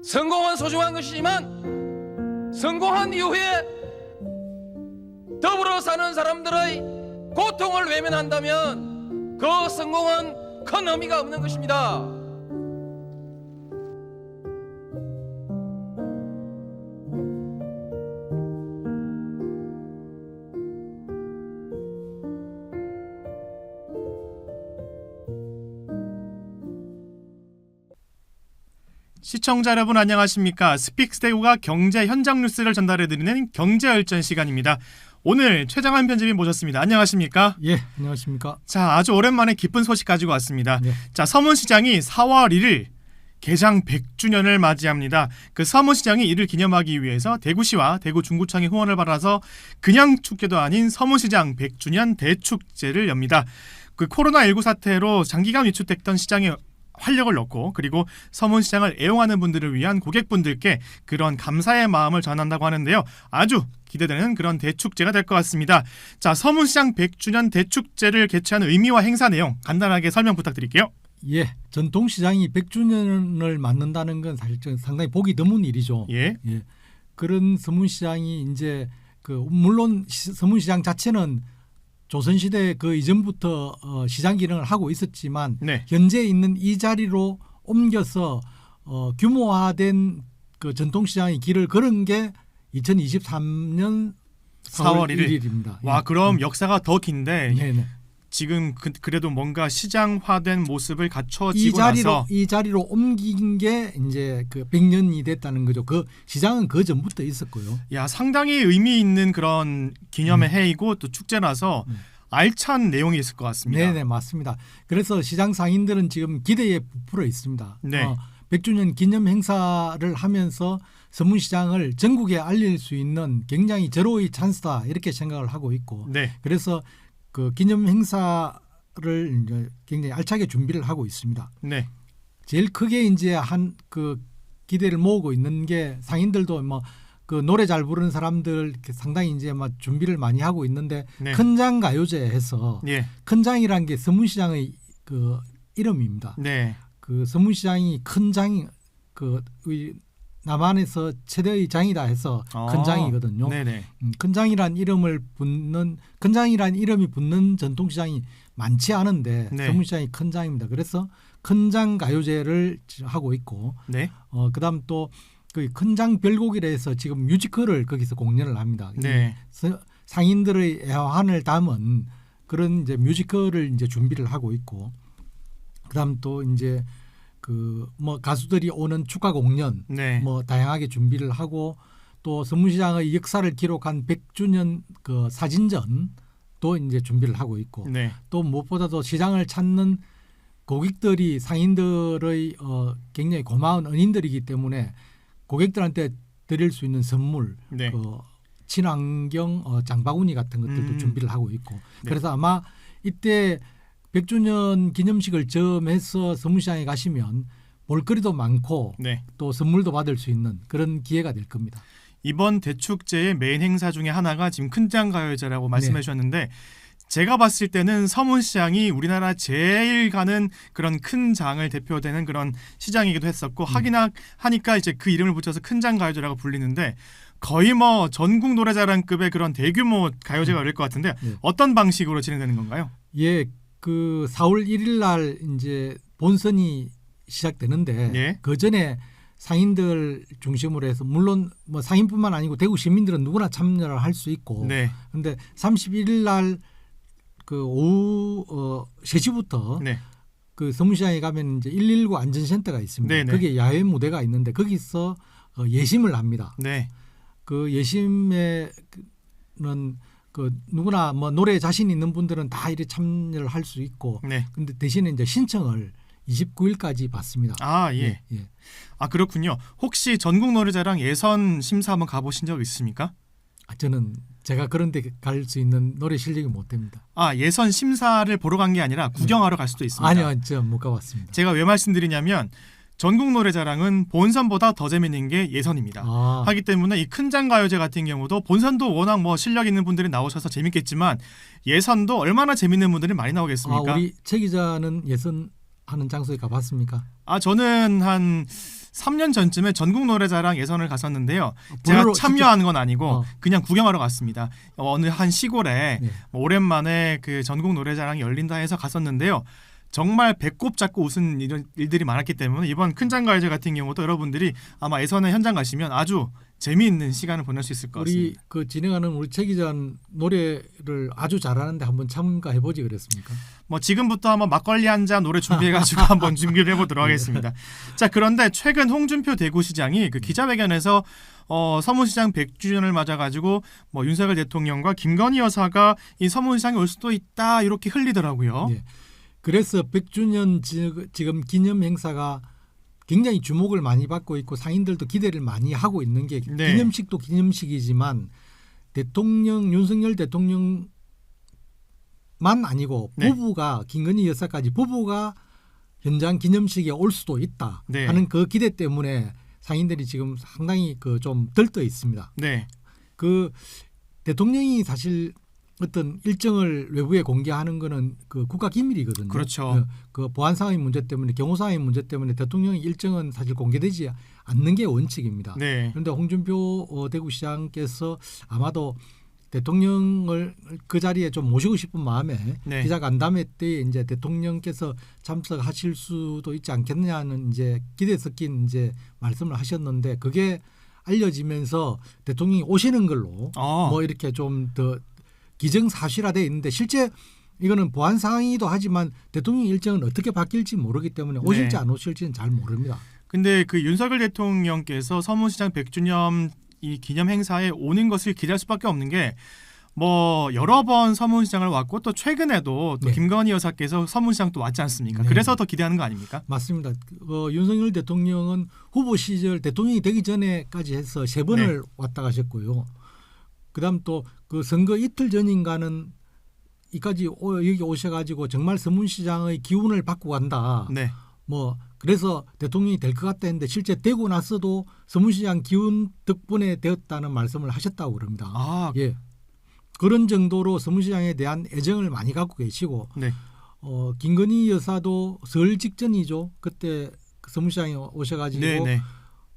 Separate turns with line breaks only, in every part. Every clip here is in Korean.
성공은 소중한 것이지만 성공한 이후에 더불어 사는 사람들의 고통을 외면한다면 그 성공은 큰 의미가 없는 것입니다.
시청자 여러분 안녕하십니까? 스픽스대구가 경제 현장 뉴스를 전달해드리는 경제열전 시간입니다. 오늘 최장환 편집인 모셨습니다. 안녕하십니까?
예, 안녕하십니까?
자, 아주 오랜만에 기쁜 소식 가지고 왔습니다.
네.
자, 서문시장이 4월 1일 개장 100주년을 맞이합니다. 그 서문시장이 이를 기념하기 위해서 대구시와 대구 중구청의 후원을 받아서 그냥 축제도 아닌 서문시장 100주년 대축제를 엽니다. 그 코로나19 사태로 장기간 위축됐던 시장에 활력을 넣고 그리고 서문시장을 애용하는 분들을 위한 고객분들께 그런 감사의 마음을 전한다고 하는데요. 아주 기대되는 그런 대축제가 될 것 같습니다. 자, 서문시장 100주년 대축제를 개최하는 의미와 행사 내용 간단하게 설명 부탁드릴게요.
예, 전통시장이 100주년을 맞는다는 건 사실 상당히 보기 드문 일이죠.
예.
그런 서문시장이 이제 물론 서문시장 자체는 조선시대 그 이전부터 시장 기능을 하고 있었지만
네.
현재 있는 이 자리로 옮겨서 규모화된 그 전통시장의 길을 걸은 게 2023년 4월 1일입니다.
와, 그럼 역사가 더 긴데
네네.
지금 그래도 뭔가 시장화된 모습을 갖춰지고 나서
이 자리로 옮긴 게 이제 그 100년이 됐다는 거죠. 그 시장은 그 전부터 있었고요.
야, 상당히 의미 있는 그런 기념의 해이고 또 축제라서 알찬 내용이 있을 것 같습니다.
네, 맞습니다. 그래서 시장 상인들은 지금 기대에 부풀어 있습니다.
네.
100주년 기념 행사를 하면서 서문시장을 전국에 알릴 수 있는 굉장히 절호의 찬스다 이렇게 생각을 하고 있고,
네.
그래서 그 기념 행사를 이제 굉장히 알차게 준비를 하고 있습니다.
네.
제일 크게 이제 그 기대를 모으고 있는 게 상인들도 그 노래 잘 부르는 사람들 이렇게 상당히 이제 준비를 많이 하고 있는데
네.
큰장 가요제 해서
예.
큰장이라는 게 서문시장의 그 이름입니다.
네.
그 서문시장이 큰장 남한에서 최대의 장이다 해서 큰장이거든요.
네네.
큰장이란 이름이 붙는 전통시장이 많지 않은데
네.
서문시장이 큰장입니다. 그래서 큰장 가요제를 하고 있고,
네.
그다음 또 그 큰장 별곡이라 해서 지금 뮤지컬을 거기서 공연을 합니다.
네.
상인들의 애환을 담은 그런 이제 뮤지컬을 이제 준비를 하고 있고, 그다음 또 이제 가수들이 오는 축가 공연
네.
다양하게 준비를 하고, 또 서문시장의 역사를 기록한 100주년 그 사진전도 이제 준비를 하고 있고,
네.
또 무엇보다도 시장을 찾는 고객들이 상인들의 굉장히 고마운 은인들이기 때문에 고객들한테 드릴 수 있는 선물,
네.
친환경 장바구니 같은 것들도 준비를 하고 있고,
네.
그래서 아마 이때 100주년 기념식을 점해서 서문시장에 가시면 볼거리도 많고
네.
또 선물도 받을 수 있는 그런 기회가 될 겁니다.
이번 대축제의 메인 행사 중에 하나가 지금 큰장 가요제라고 말씀해
네.
주셨는데 제가 봤을 때는 서문시장이 우리나라 제일 가는 그런 큰 장을 대표되는 그런 시장이기도 했었고 하니까 이제 그 이름을 붙여서 큰장 가요제라고 불리는데 거의 전국 노래자랑급의 그런 대규모 가요제가 열릴 것 같은데
네.
어떤 방식으로 진행되는 건가요?
예, 그 4월 1일 날 이제 본선이 시작되는데
예.
그 전에 상인들 중심으로 해서 물론 상인뿐만 아니고 대구 시민들은 누구나 참여를 할 수 있고,
네.
근데 31일 날 그 오후 3시부터
네.
그 서문시장에 가면 이제 119 안전센터가 있습니다.
네네.
거기에 야외 무대가 있는데 거기서 예심을 합니다.
네.
그 예심에는 그 누구나 노래 자신 있는 분들은 다 이렇게 참여를 할 수 있고,
네.
근데 대신에 이제 신청을 29일까지 받습니다.
아, 예.
예.
아, 그렇군요. 혹시 전국 노래자랑 예선 심사 한번 가보신 적 있습니까?
저는 제가 그런 데 갈 수 있는 노래 실력이 못 됩니다.
아, 예선 심사를 보러 간 게 아니라 구경하러 갈 수도 있습니다.
아니요, 저 못 가봤습니다.
제가 왜 말씀드리냐면 전국 노래자랑은 본선보다 더 재밌는 게 예선입니다. 하기 때문에 이 큰장 가요제 같은 경우도 본선도 워낙 실력 있는 분들이 나오셔서 재밌겠지만 예선도 얼마나 재밌는 분들이 많이 나오겠습니까?
우리 최 기자는 예선 하는 장소에 가봤습니까?
저는 한 3년 전쯤에 전국 노래자랑 예선을 갔었는데요. 제가
보러
참여하는 건 아니고
어.
그냥 구경하러 갔습니다. 어느 한 시골에
네.
오랜만에 그 전국 노래자랑이 열린다 해서 갔었는데요. 정말 배꼽 잡고 웃은 이런 일들이 많았기 때문에 이번 큰장가요제 같은 경우도 여러분들이 아마 예선에 현장 가시면 아주 재미있는 시간을 보낼 수 있을 것
우리
같습니다.
그 진행하는 우리 최 기자는 노래를 아주 잘하는데 한번 참가해 보지 그랬습니까?
뭐 지금부터 한번 막걸리 한 잔 노래 준비해가지고 한번 준비를 해보도록 하겠습니다. 자, 그런데 최근 홍준표 대구시장이 그 기자회견에서 서문시장 100주년을 맞아가지고 뭐 윤석열 대통령과 김건희 여사가 이 서문시장에 올 수도 있다 이렇게 흘리더라고요.
예. 그래서 100주년 지금 기념 행사가 굉장히 주목을 많이 받고 있고 상인들도 기대를 많이 하고 있는 게
네.
기념식도 기념식이지만 대통령 윤석열 대통령만 아니고
네.
부부가 김건희 여사까지 부부가 현장 기념식에 올 수도 있다
네.
하는 그 기대 때문에 상인들이 지금 상당히 그 좀 들떠 있습니다.
네,
그 대통령이 사실 어떤 일정을 외부에 공개하는 거는 그 국가 기밀이거든요.
그렇죠.
그 보안상의 문제 때문에 경호상의 문제 때문에 대통령의 일정은 사실 공개되지 않는 게 원칙입니다.
네,
그런데 홍준표 대구시장께서 아마도 대통령을 그 자리에 좀 모시고 싶은 마음에
네.
기자간담회 때 이제 대통령께서 참석하실 수도 있지 않겠느냐는 이제 기대 섞인 이제 말씀을 하셨는데 그게 알려지면서 대통령이 오시는 걸로 뭐 이렇게 좀 더 기정사실화되어 있는데 실제 이거는 보안 상황이기도 하지만 대통령 일정은 어떻게 바뀔지 모르기 때문에 오실지
네.
안 오실지는 잘 모릅니다.
근데 그 윤석열 대통령께서 서문시장 100주년 이 기념 행사에 오는 것을 기대할 수밖에 없는 게 뭐 여러 번 서문시장을 왔고 또 최근에도 또
네.
김건희 여사께서 서문시장 또 왔지 않습니까?
네.
그래서 더 기대하는 거 아닙니까?
맞습니다. 윤석열 대통령은 후보 시절 대통령이 되기 전에까지 해서 3번을
네.
왔다 가셨고요. 그다음 또 그 선거 이틀 전인가는 이까지 여기 오셔가지고 정말 서문시장의 기운을 받고 간다.
네,
뭐 그래서 대통령이 될 것 같다 했는데 실제 되고 나서도 서문시장 기운 덕분에 되었다는 말씀을 하셨다고 그럽니다.
아,
예. 그런 정도로 서문시장에 대한 애정을 많이 갖고 계시고
네,
김건희 여사도 설 직전이죠. 그때 서문시장에 오셔가지고
네, 네,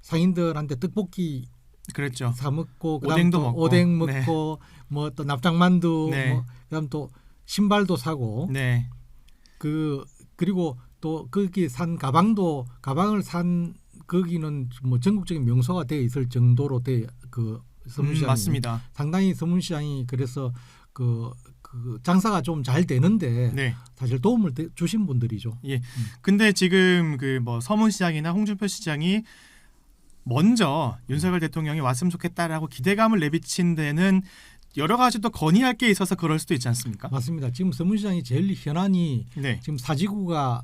상인들한테 떡볶이
그랬죠.
사 먹고 그다음
오뎅도
또
먹고.
오뎅
네.
먹고 뭐 또 납작만두
네.
뭐 그다음 또 신발도 사고
네,
그리고 또 거기 산 가방을 산 거기는 뭐 전국적인 명소가 되어 있을 정도로 그 서문시장이
맞습니다.
상당히 서문시장이 그래서 그 장사가 좀 잘 되는데
네.
사실 도움을 주신 분들이죠.
예. 근데 지금 그 뭐 서문시장이나 홍준표 시장이 먼저 윤석열 대통령이 왔으면 좋겠다라고 기대감을 내비친 데는 여러 가지 또 건의할 게 있어서 그럴 수도 있지 않습니까?
맞습니다. 지금 서문시장이 제일 현안이
네,
지금 사지구가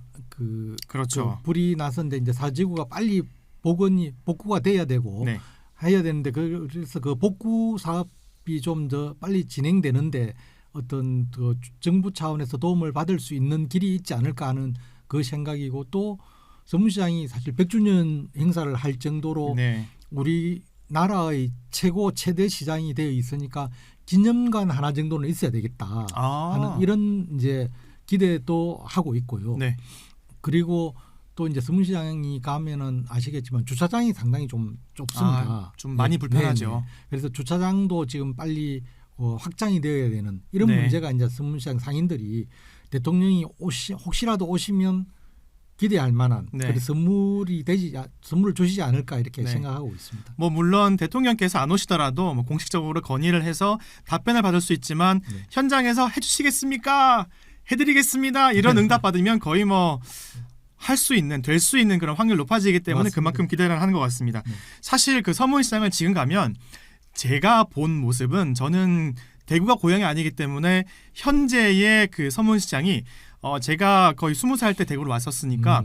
그렇죠.
불이 나서는데 이제 사지구가 빨리 복구가 돼야 되고
네,
해야 되는데 그래서 그 복구 사업이 좀 더 빨리 진행되는데 어떤 그 정부 차원에서 도움을 받을 수 있는 길이 있지 않을까 하는 그 생각이고 또 서문시장이 사실 100주년 행사를 할 정도로
네,
우리나라의 최대 시장이 되어 있으니까 기념관 하나 정도는 있어야 되겠다 하는 이런 이제 기대도 하고 있고요.
네,
그리고 또 이제 서문시장이 가면은 아시겠지만 주차장이 상당히 좀 좁습니다.
좀 많이 불편하죠.
그래서 주차장도 지금 빨리 확장이 되어야 되는 이런
네.
문제가 이제 서문시장 상인들이 대통령이 혹시라도 오시면 기대할 만한
네.
그래서 선물을 주시지 않을까 이렇게
네.
생각하고 있습니다.
뭐 물론 대통령께서 안 오시더라도 뭐 공식적으로 건의를 해서 답변을 받을 수 있지만
네.
현장에서 해주시겠습니까? 해드리겠습니다. 이런 응답 받으면 거의 뭐 할 수 있는 될 수 있는 그런 확률 높아지기 때문에
맞습니다.
그만큼 기대를 하는 것 같습니다.
네.
사실 그 서문시장을 지금 가면 제가 본 모습은 저는 대구가 고향이 아니기 때문에 현재의 그 서문시장이 제가 거의 20살 때 대구로 왔었으니까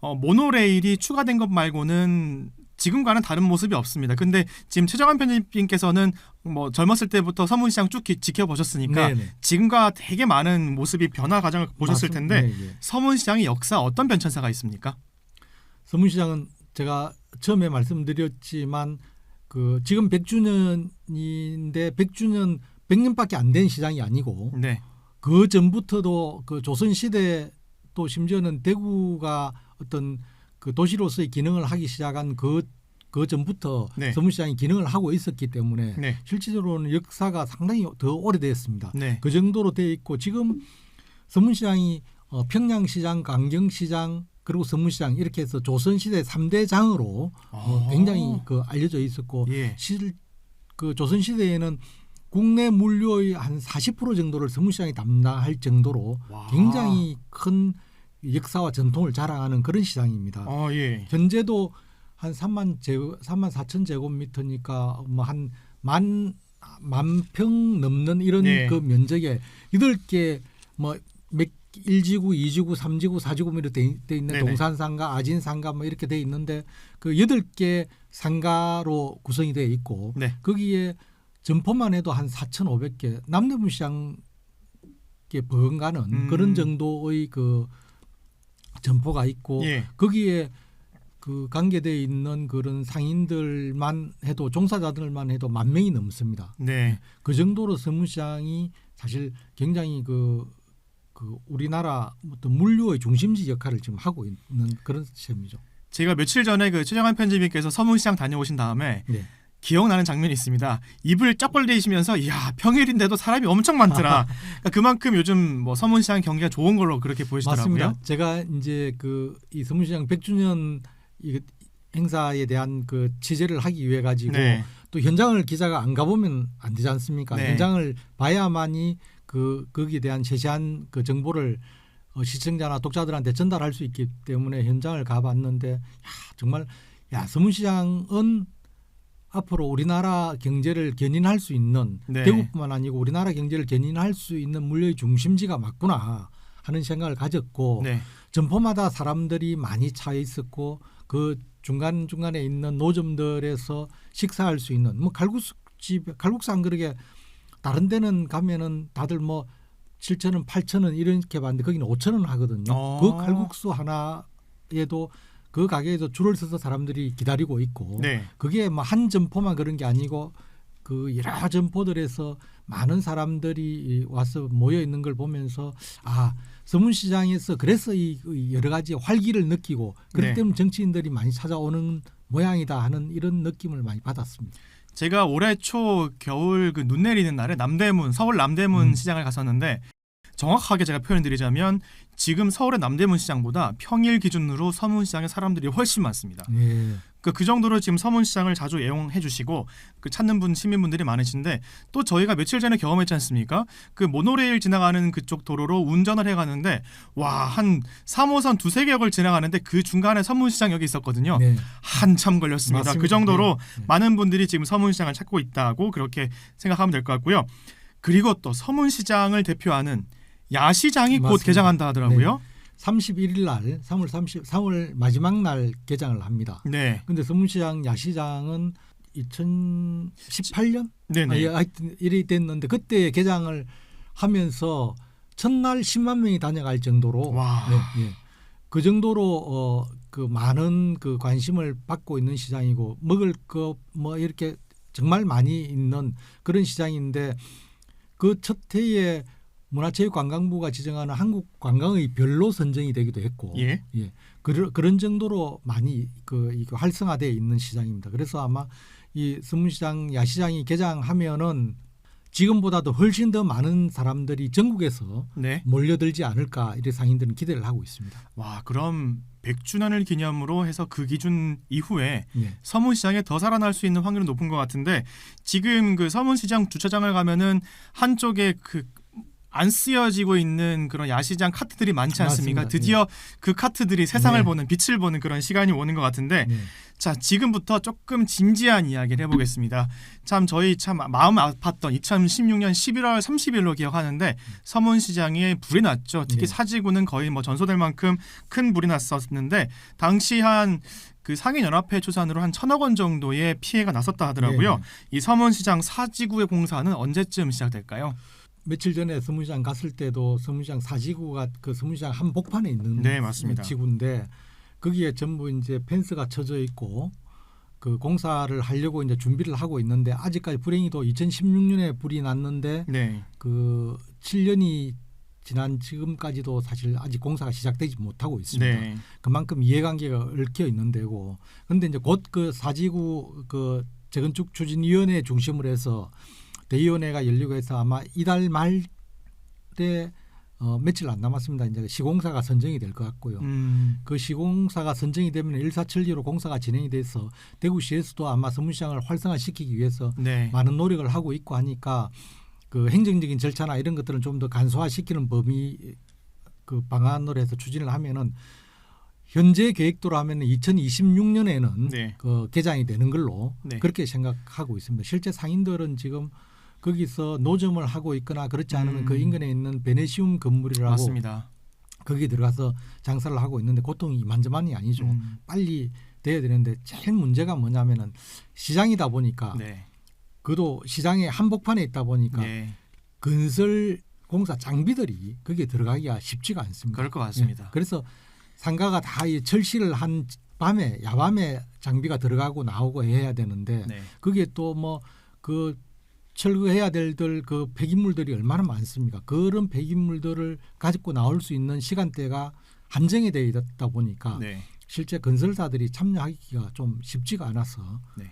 모노레일이 추가된 것 말고는 지금과는 다른 모습이 없습니다. 근데 지금 최정환 편집님께서는 뭐 젊었을 때부터 서문시장 쭉 지켜보셨으니까
네네.
지금과 되게 많은 모습이 변화 과정을 보셨을 텐데
네.
서문시장의 역사 어떤 변천사가 있습니까?
서문시장은 제가 처음에 말씀드렸지만 그 지금 100주년인데 100년밖에 안 된 시장이 아니고
네,
그 전부터도 그 조선 시대 또 심지어는 대구가 어떤 그 도시로서의 기능을 하기 시작한 그 전부터
네.
서문시장이 기능을 하고 있었기 때문에
네.
실질적으로는 역사가 상당히 더 오래됐습니다.
네.
그 정도로 돼 있고 지금 서문시장이 평양시장, 강경시장 그리고 서문시장 이렇게 해서 조선시대 3대 장으로 굉장히 그 알려져 있었고
예.
그 조선시대에는 국내 물류의 한 40% 정도를 서문시장이 담당할 정도로
와.
굉장히 큰 역사와 전통을 자랑하는 그런 시장입니다.
예.
현재도 한 3만 4천 제곱미터니까 뭐 한 만 평 넘는 이런
네.
그 면적에 8개 뭐 1지구, 2지구, 3지구, 4지구 이렇게 돼 있는
네네.
동산상가, 아진상가 뭐 이렇게 돼 있는데 그 8개 상가로 구성이 되어 있고
네.
거기에 점포만 해도 한 4,500개 남대문 시장에 버금가는 그런 정도의 그 점포가 있고
예.
거기에 그 관계되어 있는 그런 상인들만 해도 종사자들만 해도 10,000명이 넘습니다.
네.
그 정도로 서문시장이 사실 굉장히 그 우리나라 어떤 물류의 중심지 역할을 지금 하고 있는 그런 시점이죠.
제가 며칠 전에 그 최정한 편집님께서 서문시장 다녀오신 다음에
네.
기억나는 장면이 있습니다. 입을 쩍 벌리시면서 이야 평일인데도 사람이 엄청 많더라. 그러니까 그만큼 요즘 뭐 서문시장 경기가 좋은 걸로 그렇게 보이시더라고요.
맞습니다. 제가 이제 이 서문시장 100주년 이 행사에 대한 그 취재를 하기 위해 가지고
네.
또 현장을 기자가 안 가보면 안 되지 않습니까?
네.
현장을 봐야만이 거기에 대한 세세한 그 정보를 시청자나 독자들한테 전달할 수 있기 때문에 현장을 가봤는데 정말 서문시장은 앞으로 우리나라 경제를 견인할 수 있는
네.
대구뿐만 아니고 우리나라 경제를 견인할 수 있는 물류의 중심지가 맞구나 하는 생각을 가졌고
네.
점포마다 사람들이 많이 차 있었고 그 중간중간에 있는 노점들에서 식사할 수 있는 뭐 칼국수 한 그릇에 다른 데는 가면은 다들 뭐 7,000원, 8,000원 이렇게 받는데 거기는 5,000원 하거든요. 그 칼국수 하나에도 그 가게에도 줄을 서서 사람들이 기다리고 있고
네.
그게 뭐 한 점포만 그런 게 아니고 그 여러 점포들에서 많은 사람들이 와서 모여 있는 걸 보면서 서문시장에서 그래서 이 여러 가지 활기를 느끼고 그렇기
네.
때문에 정치인들이 많이 찾아오는 모양이다 하는 이런 느낌을 많이 받았습니다.
제가 올해 초 겨울 그 눈 내리는 날에 서울 남대문 시장을 갔었는데 정확하게 제가 표현드리자면 지금 서울의 남대문 시장보다 평일 기준으로 서문시장에 사람들이 훨씬 많습니다.
예.
그 정도로 지금 서문시장을 자주 애용해 주시고 그 찾는 시민분들이 많으신데 또 저희가 며칠 전에 경험했지 않습니까? 그 모노레일 지나가는 그쪽 도로로 운전을 해가는데 한 3호선 2-3개역을 지나가는데 그 중간에 서문시장역이 있었거든요.
네.
한참 걸렸습니다.
맞습니다.
그 정도로
네.
많은 분들이 지금 서문시장을 찾고 있다고 그렇게 생각하면 될 것 같고요. 그리고 또 서문시장을 대표하는 야시장이 곧
맞습니다.
개장한다 하더라고요.
31일 날 3월 마지막 날 개장을 합니다.
네.
근데 서문시장 야시장은 2018년
네네.
하여튼 일이 됐는데 그때 개장을 하면서 첫날 10만 명이 다녀갈 정도로
와.
그 정도로 그 많은 그 관심을 받고 있는 시장이고 먹을 거 뭐 이렇게 정말 많이 있는 그런 시장인데 그 첫 해에 문화체육관광부가 지정하는 한국 관광의 별로 선정이 되기도 했고,
예.
그런 정도로 많이 이거 활성화되어 있는 시장입니다. 그래서 아마 이 서문시장 야시장이 개장하면은 지금보다도 훨씬 더 많은 사람들이 전국에서
네.
몰려들지 않을까 이래 상인들은 기대를 하고 있습니다.
와, 그럼 100주년을 기념으로 해서 그 기준 이후에
네.
서문시장에 더 살아날 수 있는 확률은 높은 것 같은데 지금 그 서문시장 주차장을 가면은 한쪽에 안 쓰여지고 있는 그런 야시장 카트들이 많지 않습니까?
맞습니다.
드디어 그 카트들이 세상을
네.
보는 빛을 보는 그런 시간이 오는 것 같은데
네.
자, 지금부터 조금 진지한 이야기를 해보겠습니다. 참 저희 참 마음 아팠던 2016년 11월 30일로 기억하는데 서문시장에 불이 났죠. 특히
네.
사지구는 거의 뭐 전소될 만큼 큰 불이 났었는데 당시 한 그 상인연합회 추산으로 한 1,000억 원 정도의 피해가 났었다 하더라고요.
네.
이 서문시장 사지구의 공사는 언제쯤 시작될까요?
며칠 전에 서문시장 갔을 때도 서문시장 사지구가 그 서문시장 한복판에 있는
네, 맞습니다.
지구인데 거기에 전부 이제 펜스가 쳐져 있고 그 공사를 하려고 이제 준비를 하고 있는데 아직까지 불행히도 2016년에 불이 났는데
네.
그 7년이 지난 지금까지도 사실 아직 공사가 시작되지 못하고 있습니다.
네.
그만큼 이해관계가 얽혀 있는 데고. 그런데 이제 곧 그 사지구 그 재건축 추진위원회 중심으로 해서 대위원회가 열리고 해서 아마 이달 말에 며칠 안 남았습니다. 이제 시공사가 선정이 될 것 같고요. 그 시공사가 선정이 되면 일사천리로 공사가 진행이 돼서 대구시에서도 아마 서문시장을 활성화시키기 위해서
네.
많은 노력을 하고 있고 하니까 그 행정적인 절차나 이런 것들은 좀 더 간소화시키는 범위 그 방안으로 해서 추진을 하면은 현재 계획대로 하면 2026년에는
네.
그 개장이 되는 걸로
네.
그렇게 생각하고 있습니다. 실제 상인들은 지금 거기서 노점을 하고 있거나 그렇지 않으면 그 인근에 있는 베네시움 건물이라고
맞습니다.
거기 들어가서 장사를 하고 있는데 고통이 이만저만이 아니죠. 빨리 돼야 되는데 제일 문제가 뭐냐면은 시장이다 보니까
네.
그도 시장의 한복판에 있다 보니까
네.
건설 공사 장비들이 거기에 들어가기가 쉽지가 않습니다.
그럴 것 같습니다.
그래서 상가가 다 이 철시를 한 밤에 야밤에 장비가 들어가고 나오고 해야 되는데
네.
그게 또 뭐 그 철거해야 될 그 폐기물들이 얼마나 많습니까? 그런 폐기물들을 가지고 나올 수 있는 시간대가 한정이 되어 있다 보니까
네.
실제 건설사들이 참여하기가 좀 쉽지가 않아서
네.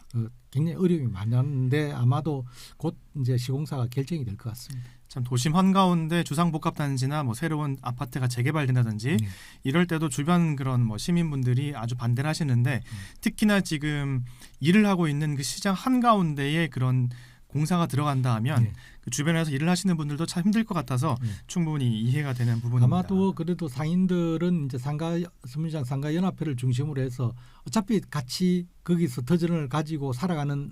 굉장히 어려움이 많았는데 아마도 곧 이제 시공사가 결정이 될 것 같습니다.
참 도심 한가운데 주상복합단지나 뭐 새로운 아파트가 재개발된다든지 이럴 때도 주변 그런 뭐 시민분들이 아주 반대를 하시는데 특히나 지금 일을 하고 있는 그 시장 한가운데에 그런 공사가 들어간다 하면
네.
그 주변에서 일을 하시는 분들도 참 힘들 것 같아서 충분히 이해가 되는 부분입니다.
아마도 그래도 상인들은 이제 서문시장 상가연합회를 중심으로 해서 어차피 같이 거기서 터전을 가지고 살아가는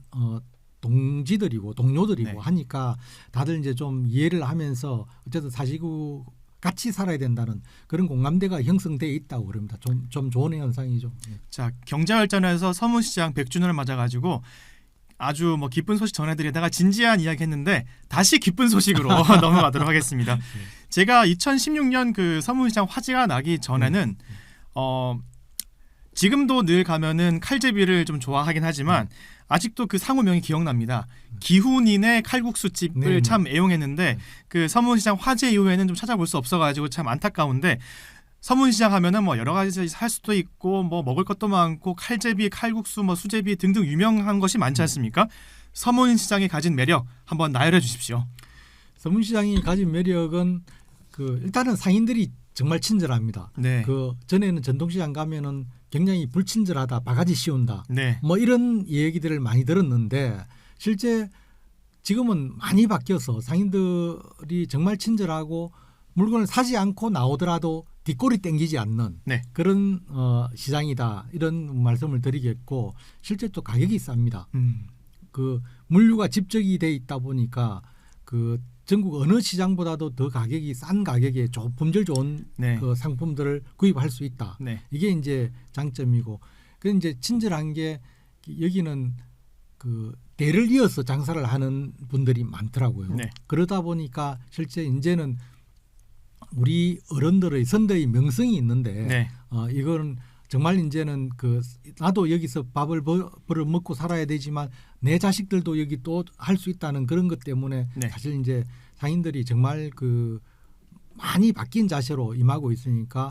동지들이고 동료들이고
네.
하니까 다들 이제 좀 이해를 하면서 어쨌든 사시구 같이 살아야 된다는 그런 공감대가 형성돼 있다고 그럽니다. 좀 좋은 현상이죠.
자, 경제활전에서 서문시장 100주년을 맞아가지고 아주 뭐 기쁜 소식 전해드리다가 진지한 이야기 했는데 다시 기쁜 소식으로 넘어가도록 하겠습니다. 제가 2016년 그 서문시장 화재가 나기 전에는 지금도 늘 가면은 칼제비를 좀 좋아하긴 하지만 아직도 그 상호명이 기억납니다. 기훈인의 칼국수집을
네.
참 애용했는데 그 서문시장 화재 이후에는 좀 찾아볼 수 없어가지고 참 안타까운데 서문시장 하면은 뭐 여러 가지 할 수도 있고 뭐 먹을 것도 많고 칼제비, 칼국수, 뭐 수제비 등등 유명한 것이 많지 않습니까? 서문시장이 가진 매력 한번 나열해 주십시오.
서문시장이 가진 매력은 그 일단은 상인들이 정말 친절합니다.
네.
그 전에는 전통시장 가면은 굉장히 불친절하다, 바가지 씌운다,
네.
뭐 이런 얘기들을 많이 들었는데 실제 지금은 많이 바뀌어서 상인들이 정말 친절하고 물건을 사지 않고 나오더라도 뒷골이 땡기지 않는
네.
그런 시장이다 이런 말씀을 드리겠고 실제 또 가격이 쌉니다. 그 물류가 집적이 돼 있다 보니까 그 전국 어느 시장보다도 더 가격이 싼 가격에 품질 좋은
네.
그 상품들을 구입할 수 있다.
네.
이게 이제 장점이고 그 이제 친절한 게 여기는 그 대를 이어서 장사를 하는 분들이 많더라고요.
네.
그러다 보니까 실제 이제는 우리 어른들의 선대의 명성이 있는데
네.
이거는 정말 이제는 그 나도 여기서 밥을 벌어 먹고 살아야 되지만 내 자식들도 여기 또 할 수 있다는 그런 것 때문에
네.
사실 이제 상인들이 정말 그 많이 바뀐 자세로 임하고 있으니까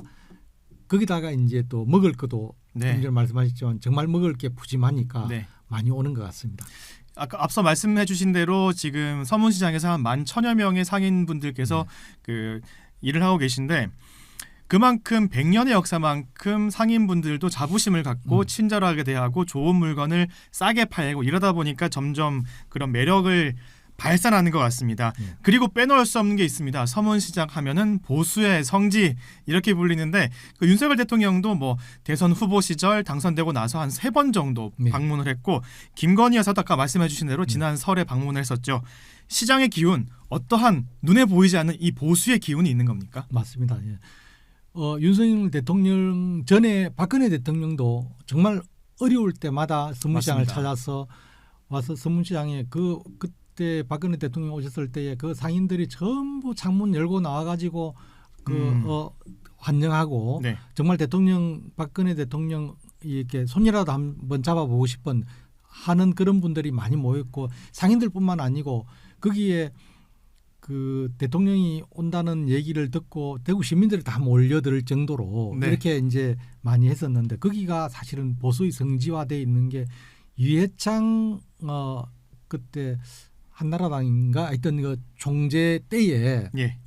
거기다가 이제 또 먹을 것도
네.
좀 전에 말씀하셨지만 정말 먹을 게 푸짐하니까
네.
많이 오는 것 같습니다.
아까 앞서 말씀해 주신 대로 지금 서문시장에서 한 10,000여 명의 상인분들께서 그 일을 하고 계신데 그만큼 100년의 역사만큼 상인분들도 자부심을 갖고 친절하게 대하고 좋은 물건을 싸게 팔고 이러다 보니까 점점 그런 매력을 발산하는 것 같습니다. 그리고 빼놓을 수 없는 게 있습니다. 서문시장 하면은 보수의 성지 이렇게 불리는데 그 윤석열 대통령도 뭐 대선 후보 시절 당선되고 나서 한 3번 정도
네.
방문을 했고 김건희 여사도 아까 말씀해 주신 대로 지난 설에 방문을 했었죠. 시장의 기운 어떠한 눈에 보이지 않는 이 보수의 기운이 있는 겁니까?
맞습니다. 예. 윤석열 대통령 전에 박근혜 대통령도 정말 어려울 때마다 서문시장을
맞습니다.
찾아서 와서 서문시장에 그때 박근혜 대통령 오셨을 때에 그 상인들이 전부 창문 열고 나와가지고 환영하고
네.
정말 박근혜 대통령 이렇게 손이라도 한번 잡아보고 싶은 하는 그런 분들이 많이 모였고 상인들뿐만 아니고 거기에 그 대통령이 온다는 얘기를 듣고 대구 시민들이 다 몰려들 정도로
네.
이렇게 이제 많이 했었는데 거기가 사실은 보수의 성지화돼 있는 게 유해창 그때 한나라당인가 하여튼 그 총재 때에
예.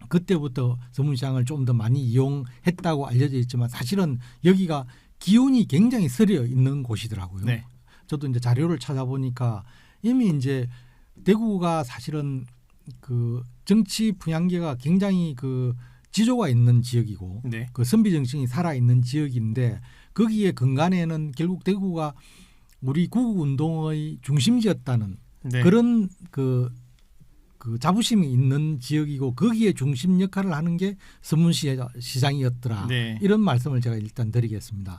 그때부터 서문시장을 좀 더 많이 이용했다고 알려져 있지만 사실은 여기가 기운이 굉장히 서려 있는 곳이더라고요.
네.
저도 이제 자료를 찾아보니까 이미 이제 대구가 사실은 그 정치 분향계가 굉장히 그 지조가 있는 지역이고
네.
그 선비 정신이 살아 있는 지역인데 거기에 근간에는 결국 대구가 우리 구국 운동의 중심지였다는
네.
그런 그 자부심이 있는 지역이고 거기에 중심 역할을 하는 게 서문시장이었더라.
네.
이런 말씀을 제가 일단 드리겠습니다.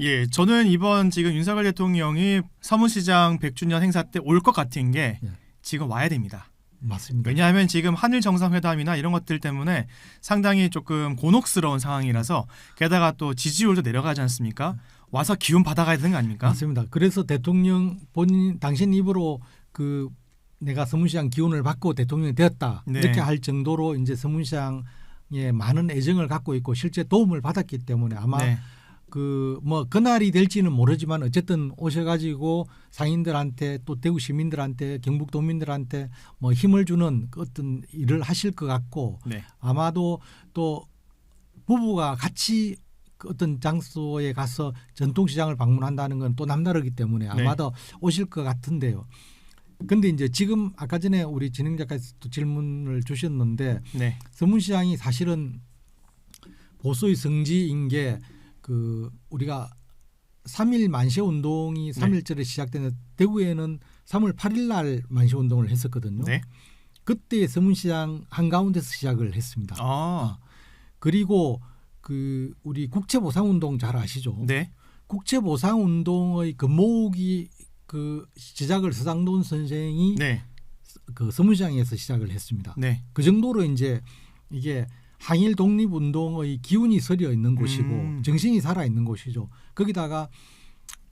예, 저는 이번 지금 윤석열 대통령이 서문시장 100주년 행사 때 올 것 같은 게
예.
지금 와야 됩니다.
맞습니다.
왜냐하면 지금 한일 정상회담이나 이런 것들 때문에 상당히 조금 곤혹스러운 상황이라서 게다가 또 지지율도 내려가지 않습니까? 와서 기운 받아가야 되는 거 아닙니까?
맞습니다. 그래서 대통령 본인 당신 입으로 그 내가 서문시장 기운을 받고 대통령이 되었다
네.
이렇게 할 정도로 이제 서문시장에 많은 애정을 갖고 있고 실제 도움을 받았기 때문에 아마
네.
그 뭐 그날이 될지는 모르지만 어쨌든 오셔가지고 상인들한테 또 대구 시민들한테 경북도민들한테 뭐 힘을 주는 그 어떤 일을 하실 것 같고
네.
아마도 또 부부가 같이 그 어떤 장소에 가서 전통시장을 방문한다는 건 또 남다르기 때문에 아마도 오실 것 같은데요. 근데 이제 지금 아까 전에 우리 진행 작가께서 또 질문을 주셨는데
네.
서문시장이 사실은 보수의 성지인 게 그 우리가 3.1 만세운동이 3.1절에 시작되는 대구에는 3월 8일 날 만세운동을 했었거든요.
네.
그때 서문시장 한가운데서 시작을 했습니다.
아.
그리고 그 우리 국채보상운동 잘 아시죠?
네.
국채보상운동의 근목이 그 시작을 서장돈 선생이
네.
그 서문시장에서 시작을 했습니다.
네.
그 정도로 이제 이게 항일 독립운동의 기운이 서려 있는 곳이고 정신이 살아 있는 곳이죠. 거기다가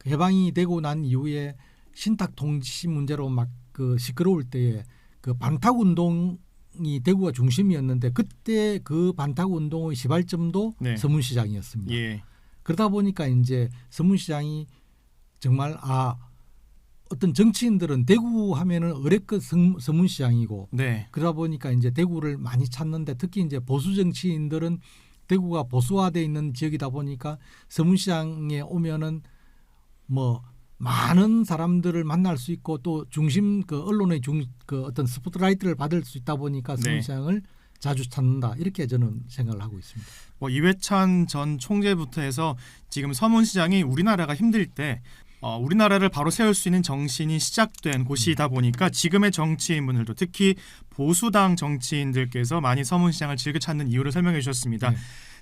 해방이 되고 난 이후에 신탁 통치 문제로 막 그 시끄러울 때에 그 반탁운동이 대구가 중심이었는데 그때 그 반탁운동의 시발점도
네.
서문시장이었습니다.
예.
그러다 보니까 이제 서문시장이 정말 어떤 정치인들은 대구 하면은 어레끝 서문시장이고
네.
그러다 보니까 이제 대구를 많이 찾는데 특히 이제 보수 정치인들은 대구가 보수화돼 있는 지역이다 보니까 서문시장에 오면은 뭐 많은 사람들을 만날 수 있고 또 중심 그 언론의 그 어떤 스포트라이트를 받을 수 있다 보니까
네.
서문시장을 자주 찾는다 이렇게 저는 생각을 하고 있습니다.
뭐 이회찬 전 총재부터 해서 지금 서문시장이 우리나라가 힘들 때 우리나라를 바로 세울 수 있는 정신이 시작된 곳이다 보니까 지금의 정치인분들도 특히 보수당 정치인들께서 많이 서문시장을 즐겨 찾는 이유를 설명해 주셨습니다.
네.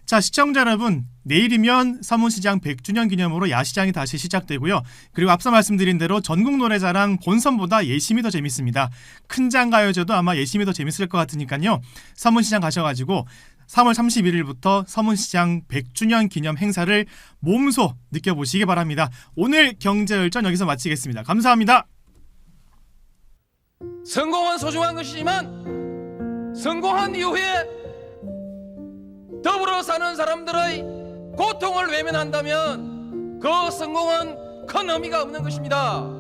자, 시청자 여러분, 내일이면 서문시장 100주년 기념으로 야시장이 다시 시작되고요. 그리고 앞서 말씀드린 대로 전국노래자랑 본선보다 예심이 더 재밌습니다. 큰장가요제도 아마 예심이 더 재밌을 것 같으니까요. 서문시장 가셔가지고 3월 31일부터 서문시장 100주년 기념 행사를 몸소 느껴보시기 바랍니다. 오늘 경제열전 여기서 마치겠습니다. 감사합니다.
성공은 소중한 것이지만 성공한 이후에 더불어 사는 사람들의 고통을 외면한다면 그 성공은 큰 의미가 없는 것입니다.